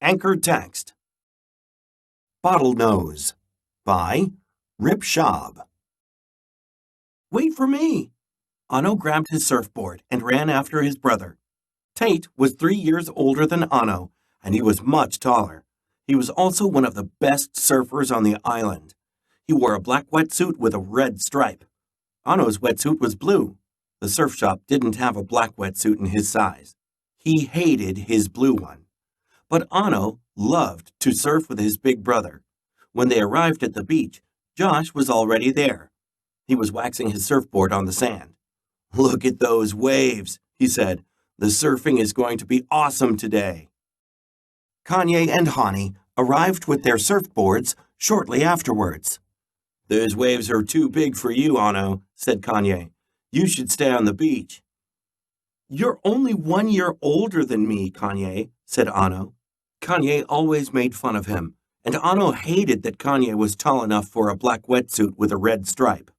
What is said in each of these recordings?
Anchor Text. Bottlenose by Rip Schaub. Wait for me! Anno grabbed his surfboard and ran after his brother. Tate was 3 years older than Anno, and he was much taller. He was also one of the best surfers on the island. He wore a black wetsuit with a red stripe. Anno's wetsuit was blue. The surf shop didn't have a black wetsuit in his size. He hated his blue one. But Anno loved to surf with his big brother. When they arrived at the beach, Josh was already there. He was waxing his surfboard on the sand. "Look at those waves," he said. "The surfing is going to be awesome today." Kanye and Hani arrived with their surfboards shortly afterwards. "Those waves are too big for you, Anno," said Kanye. "You should stay on the beach." "You're only 1 year older than me, Kanye," said Anno. Kanye always made fun of him, and Anno hated that Kanye was tall enough for a black wetsuit with a red stripe.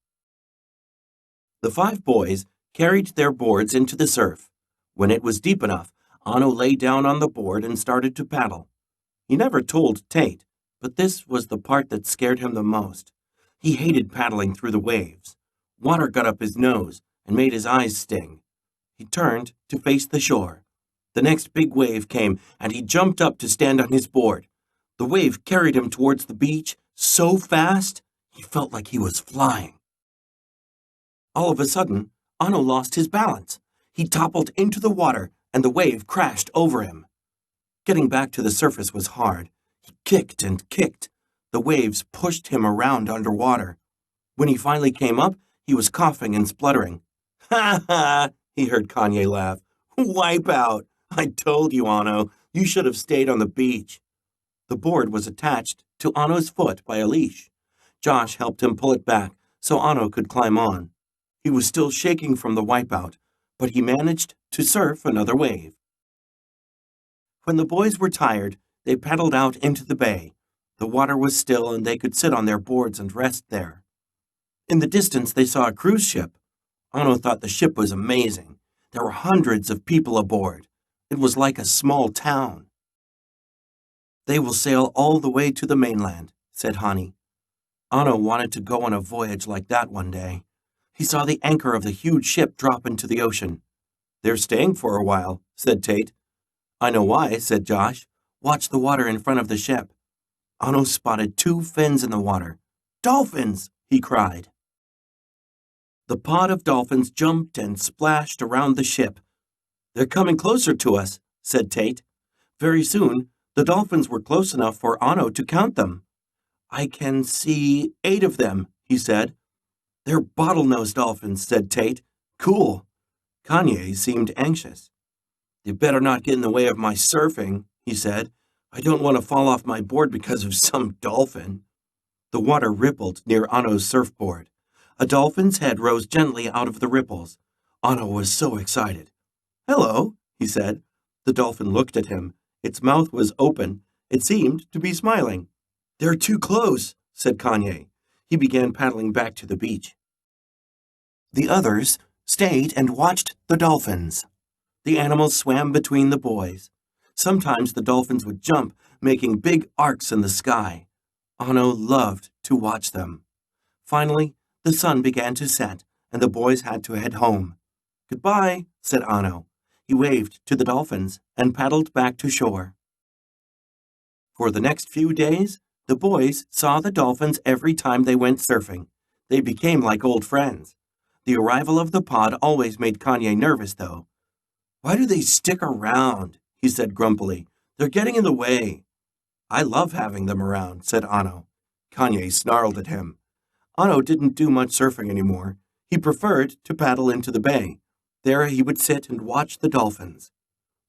The 5 boys carried their boards into the surf. When it was deep enough, Anno lay down on the board and started to paddle. He never told Tate, but this was the part that scared him the most. He hated paddling through the waves. Water got up his nose and made his eyes sting. He turned to face the shore. The next big wave came, and he jumped up to stand on his board. The wave carried him towards the beach so fast, he felt like he was flying. All of a sudden, Anno lost his balance. He toppled into the water, and the wave crashed over him. Getting back to the surface was hard. He kicked and kicked. The waves pushed him around underwater. When he finally came up, he was coughing and spluttering. "Ha ha!" he heard Kanye laugh. "Wipe out! I told you, Anno, you should have stayed on the beach." The board was attached to Anno's foot by a leash. Josh helped him pull it back so Anno could climb on. He was still shaking from the wipeout, but he managed to surf another wave. When the boys were tired, they paddled out into the bay. The water was still and they could sit on their boards and rest there. In the distance, they saw a cruise ship. Anno thought the ship was amazing. There were hundreds of people aboard. It was like a small town. "They will sail all the way to the mainland," said Hani. Anno wanted to go on a voyage like that one day. He saw the anchor of the huge ship drop into the ocean. "They're staying for a while," said Tate. "I know why," said Josh. "Watch the water in front of the ship." Anno spotted 2 fins in the water. "Dolphins!" he cried. The pod of dolphins jumped and splashed around the ship. "They're coming closer to us," said Tate. Very soon, the dolphins were close enough for Anno to count them. "I can see 8 of them," he said. "They're bottlenose dolphins," said Tate. "Cool." Kanye seemed anxious. "You better not get in the way of my surfing," he said. "I don't want to fall off my board because of some dolphin." The water rippled near Anno's surfboard. A dolphin's head rose gently out of the ripples. Anno was so excited. "Hello," he said. The dolphin looked at him. Its mouth was open. It seemed to be smiling. "They're too close," said Kanye. He began paddling back to the beach. The others stayed and watched the dolphins. The animals swam between the boys. Sometimes the dolphins would jump, making big arcs in the sky. Anno loved to watch them. Finally, the sun began to set, and the boys had to head home. "Goodbye," said Anno. He waved to the dolphins and paddled back to shore. For the next few days, the boys saw the dolphins every time they went surfing. They became like old friends. The arrival of the pod always made Kanye nervous, though. "Why do they stick around?" he said grumpily. "They're getting in the way." "I love having them around," said Anno. Kanye snarled at him. Anno didn't do much surfing anymore. He preferred to paddle into the bay. There he would sit and watch the dolphins.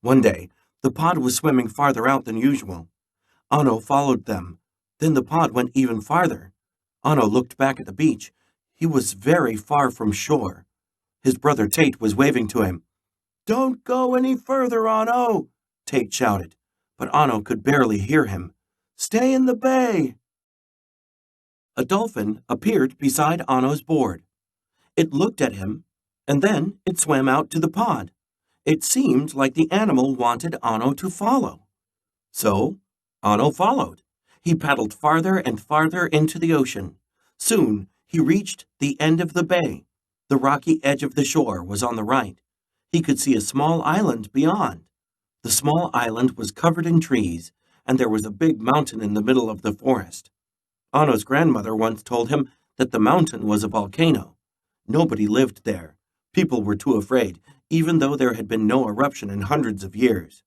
One day, the pod was swimming farther out than usual. Anno followed them. Then the pod went even farther. Anno looked back at the beach. He was very far from shore. His brother Tate was waving to him. "Don't go any further, Anno," Tate shouted, but Anno could barely hear him. "Stay in the bay." A dolphin appeared beside Anno's board. It looked at him, and then it swam out to the pod. It seemed like the animal wanted Anno to follow. So Anno followed. He paddled farther and farther into the ocean. Soon he reached the end of the bay. The rocky edge of the shore was on the right. He could see a small island beyond. The small island was covered in trees, and there was a big mountain in the middle of the forest. Anno's grandmother once told him that the mountain was a volcano. Nobody lived there. People were too afraid, even though there had been no eruption in hundreds of years.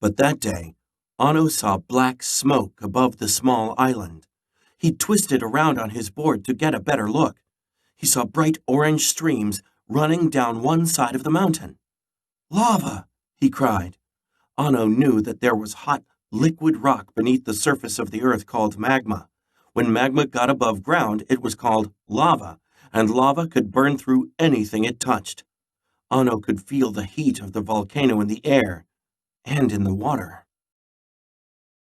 But that day, Anno saw black smoke above the small island. He twisted around on his board to get a better look. He saw bright orange streams running down one side of the mountain. "Lava!" he cried. Anno knew that there was hot, liquid rock beneath the surface of the earth called magma. When magma got above ground, it was called lava, and lava could burn through anything it touched. Anno could feel the heat of the volcano in the air and in the water.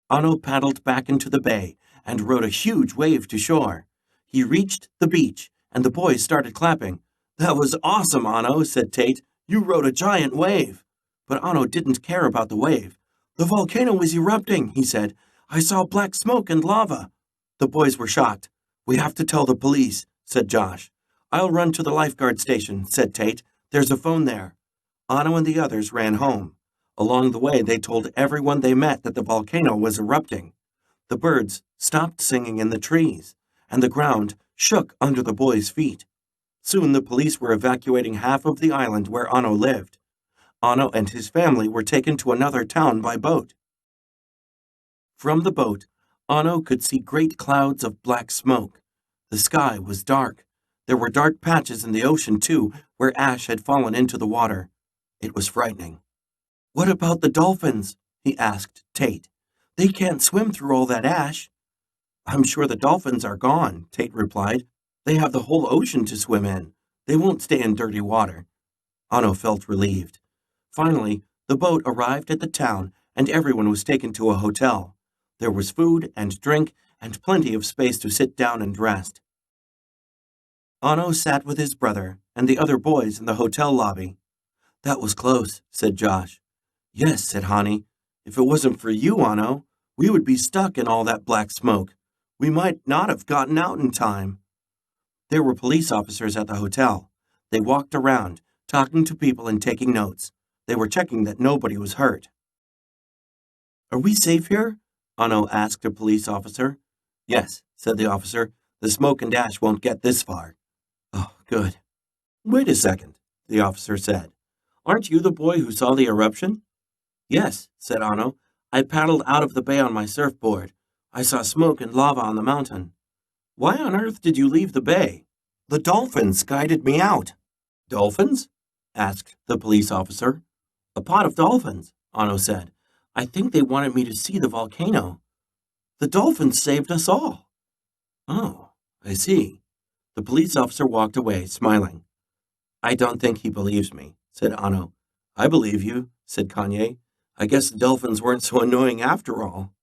Anno paddled back into the bay and rode a huge wave to shore. He reached the beach, and the boys started clapping. "That was awesome, Anno," said Tate. "You rode a giant wave." But Anno didn't care about the wave. "The volcano was erupting," he said. "I saw black smoke and lava." The boys were shocked. "We have to tell the police," said Josh. "I'll run to the lifeguard station," said Tate. "There's a phone there." Anno and the others ran home. Along the way, they told everyone they met that the volcano was erupting. The birds stopped singing in the trees, and the ground shook under the boys' feet. Soon the police were evacuating half of the island where Anno lived. Anno and his family were taken to another town by boat. From the boat, Anno could see great clouds of black smoke. The sky was dark. There were dark patches in the ocean, too, where ash had fallen into the water. It was frightening. "What about the dolphins?" he asked Tate. "They can't swim through all that ash." "I'm sure the dolphins are gone," Tate replied. "They have the whole ocean to swim in. They won't stay in dirty water." Anno felt relieved. Finally, the boat arrived at the town, and everyone was taken to a hotel. There was food and drink and plenty of space to sit down and rest. Anno sat with his brother and the other boys in the hotel lobby. "That was close," said Josh. "Yes," said Hani. "If it wasn't for you, Anno, we would be stuck in all that black smoke. We might not have gotten out in time." There were police officers at the hotel. They walked around, talking to people and taking notes. They were checking that nobody was hurt. "Are we safe here?" Anno asked a police officer. "Yes," said the officer. "The smoke and ash won't get this far." "Oh, good." "Wait a second," the officer said. "Aren't you the boy who saw the eruption?" "Yes," said Anno. "I paddled out of the bay on my surfboard. I saw smoke and lava on the mountain." "Why on earth did you leave the bay?" "The dolphins guided me out." "Dolphins?" asked the police officer. "A pod of dolphins," Anno said. "I think they wanted me to see the volcano." "The dolphins saved us all." "Oh, I see." The police officer walked away, smiling. "I don't think he believes me," said Anno. "I believe you," said Kanye. "I guess the dolphins weren't so annoying after all."